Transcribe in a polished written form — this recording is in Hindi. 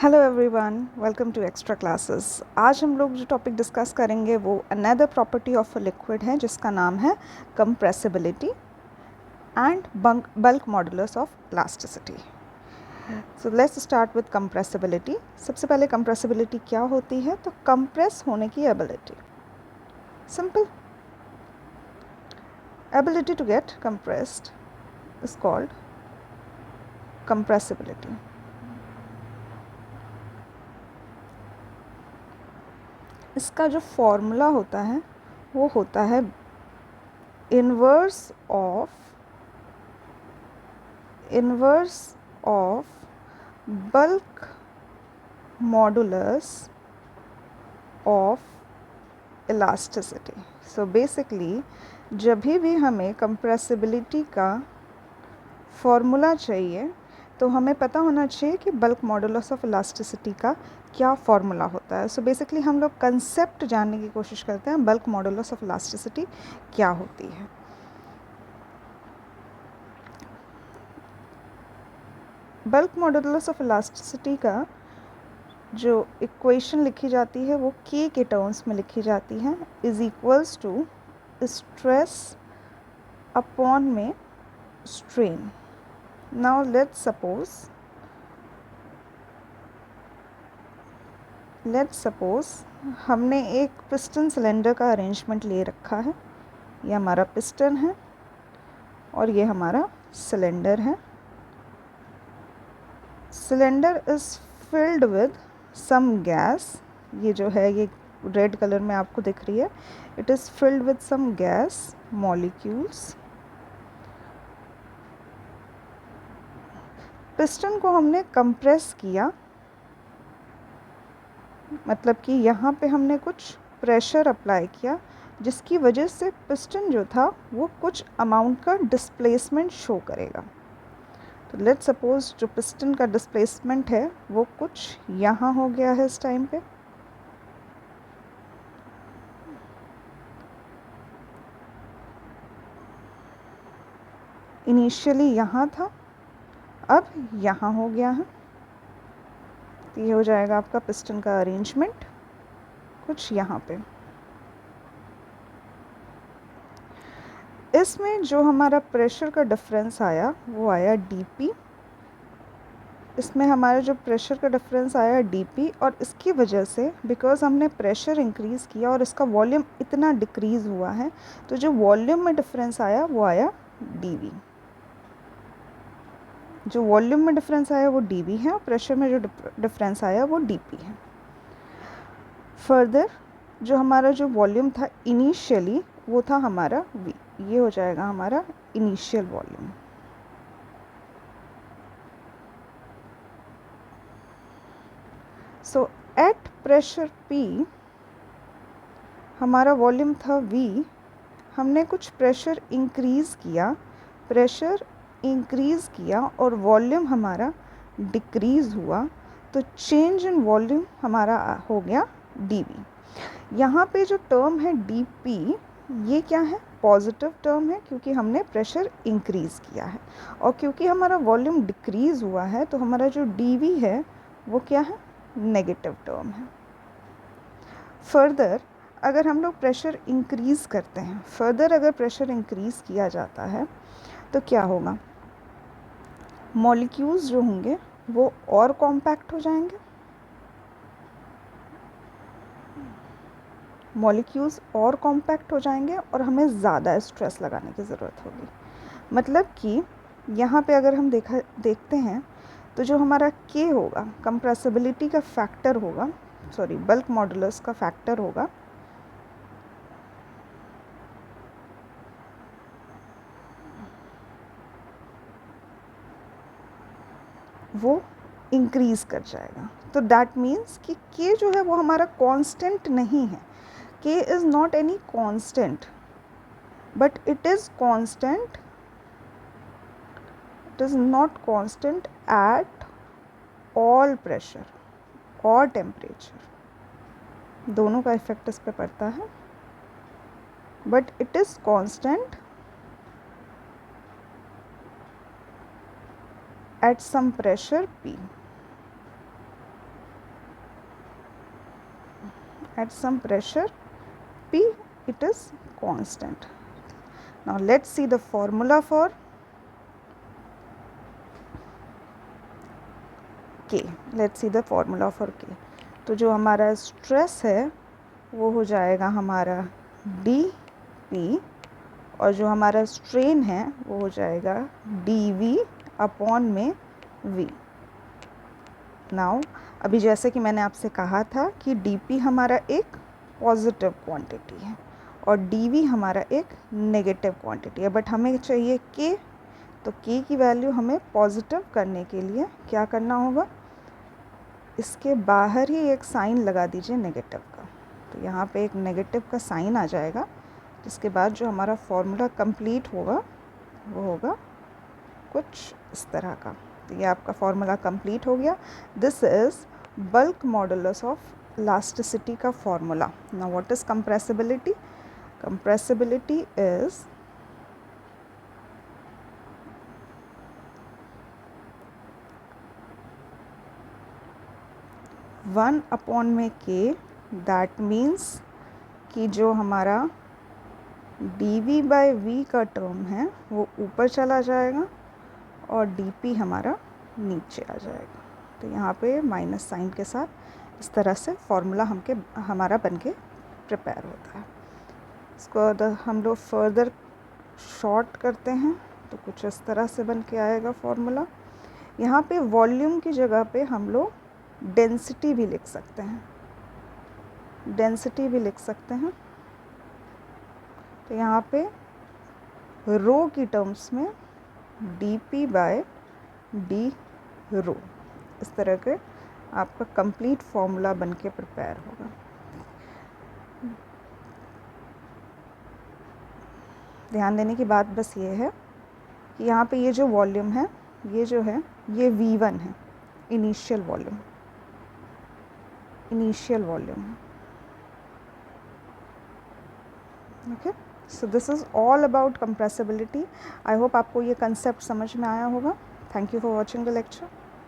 Hello everyone, welcome to extra classes. आज हम लोग जो टॉपिक डिस्कस करेंगे वो another property of a liquid है जिसका नाम है compressibility and bulk modulus of elasticity. So let's start with compressibility. सबसे पहले कंप्रेसिबिलिटी क्या होती है? तो कंप्रेस होने की ability, simple. Ability to get compressed is called compressibility. इसका जो फॉर्मूला होता है वो होता है inverse of bulk modulus of elasticity. So basically जब भी हमें कंप्रेसिबिलिटी का फॉर्मूला चाहिए तो हमें पता होना चाहिए कि बल्क मॉडुलस ऑफ इलास्टिसिटी का क्या फॉर्मूला होता है। सो बेसिकली हम लोग कंसेप्ट जानने की कोशिश करते हैं बल्क मॉडुलस ऑफ इलास्टिसिटी क्या होती है। बल्क मॉडुलस ऑफ इलास्टिसिटी का जो इक्वेशन लिखी जाती है वो के टर्म्स में लिखी जाती है, is equals to stress upon में स्ट्रेन। नाउ लेट्स सपोज हमने एक पिस्टन सिलेंडर का अरेंजमेंट ले रखा है। ये हमारा पिस्टन है और ये हमारा सिलेंडर है। Cylinder is filled with some gas. ये जो है ये रेड कलर में आपको दिख रही है, it is filled with some gas molecules. Piston को हमने कंप्रेस किया, मतलब कि यहाँ पे हमने कुछ प्रेशर अप्लाई किया जिसकी वजह से पिस्टन जो था वो कुछ अमाउंट का डिस्प्लेसमेंट शो करेगा। तो लेट्स सपोज जो पिस्टन का डिस्प्लेसमेंट है वो कुछ यहाँ हो गया है इस टाइम पे। इनिशियली यहाँ था, अब यहाँ हो गया है। तो ये हो जाएगा आपका पिस्टन का अरेंजमेंट कुछ यहाँ पे। इसमें जो हमारा प्रेशर का डिफरेंस आया वो आया dp। इसमें हमारा जो प्रेशर का डिफरेंस आया dp, और इसकी वजह से बिकॉज़ हमने प्रेशर इंक्रीज़ किया और इसका वॉल्यूम इतना डिक्रीज़ हुआ है तो जो वॉल्यूम में डिफरेंस आया वो आया dv। जो वॉल्यूम में डिफरेंस आया वो dv है और प्रेशर में जो डिफरेंस आया वो dp है। फर्दर जो हमारा जो वॉल्यूम था इनिशियली वो था हमारा v। ये हो जाएगा हमारा initial volume. So at pressure p हमारा वॉल्यूम था v। हमने कुछ प्रेशर इंक्रीज़ किया और वॉल्यूम हमारा डिक्रीज़ हुआ, तो चेंज इन वॉल्यूम हमारा हो गया dv। यहाँ पे जो टर्म है dp ये क्या है? पॉजिटिव टर्म है क्योंकि हमने प्रेशर इंक्रीज़ किया है, और क्योंकि हमारा वॉल्यूम डिक्रीज़ हुआ है तो हमारा जो dv है वो क्या है? नेगेटिव टर्म है। फर्दर अगर हम लोग प्रेशर इंक्रीज़ करते हैं, अगर प्रेशर इंक्रीज़ किया जाता है तो क्या होगा? मॉलिक्यूल्स जो होंगे वो और कॉम्पैक्ट हो जाएंगे, और हमें ज़्यादा स्ट्रेस लगाने की ज़रूरत होगी। मतलब कि यहाँ पे अगर हम देखते हैं तो जो हमारा K होगा, कंप्रेसिबिलिटी का फैक्टर होगा, बल्क मॉडुलस का फैक्टर होगा, वो इंक्रीज़ कर जाएगा। तो दैट मीन्स कि K जो है वो हमारा कांस्टेंट नहीं है। K is not any constant, but it is not constant at all pressure और टेम्परेचर। दोनों का इफेक्ट इस पे पड़ता है, but it is constant at some pressure P। at some pressure P, it is constant. Now let's see the formula for K. Let's see the formula for K. तो जो हमारा स्ट्रेस है वो हो जाएगा हमारा dP, और जो हमारा स्ट्रेन है वो हो जाएगा dV अपॉन में V. नाउ अभी जैसे कि मैंने आपसे कहा था कि dP हमारा एक पॉजिटिव क्वांटिटी है और dV हमारा एक नेगेटिव क्वांटिटी है, बट हमें चाहिए K. तो K की वैल्यू हमें पॉजिटिव करने के लिए क्या करना होगा, इसके बाहर ही एक साइन लगा दीजिए नेगेटिव का. तो यहाँ पे एक नेगेटिव का साइन आ जाएगा, जिसके बाद जो हमारा फॉर्मूला कंप्लीट होगा वो होगा कुछ इस तरह का. तो ये आपका फॉर्मूला कंप्लीट हो गया. This is bulk modulus of elasticity का formula. Now what is compressibility? Compressibility is one upon में K. दैट मीन्स कि जो हमारा dV बाय V का टर्म है वो ऊपर चला जाएगा और dP हमारा नीचे आ जाएगा. तो यहाँ पे माइनस साइन के साथ इस तरह से फॉर्मूला हमारा बन के प्रिपेयर होता है. इसको हम लोग फर्दर शॉर्ट करते हैं तो कुछ इस तरह से बन के आएगा फॉर्मूला. यहाँ पे वॉल्यूम की जगह पे हम लोग डेंसिटी भी लिख सकते हैं. डेंसिटी भी लिख सकते हैं. तो यहाँ पे रो की टर्म्स में dP बाय d रो, इस तरह के आपका कंप्लीट फॉर्मूला बन के प्रिपेयर होगा. ध्यान देने की बात बस ये है कि यहाँ पे ये जो वॉल्यूम है ये जो है ये V1 है, initial volume. Okay. So this is all about compressibility. I hope आपको ये कंसेप्ट समझ में आया होगा. Thank you for watching the lecture.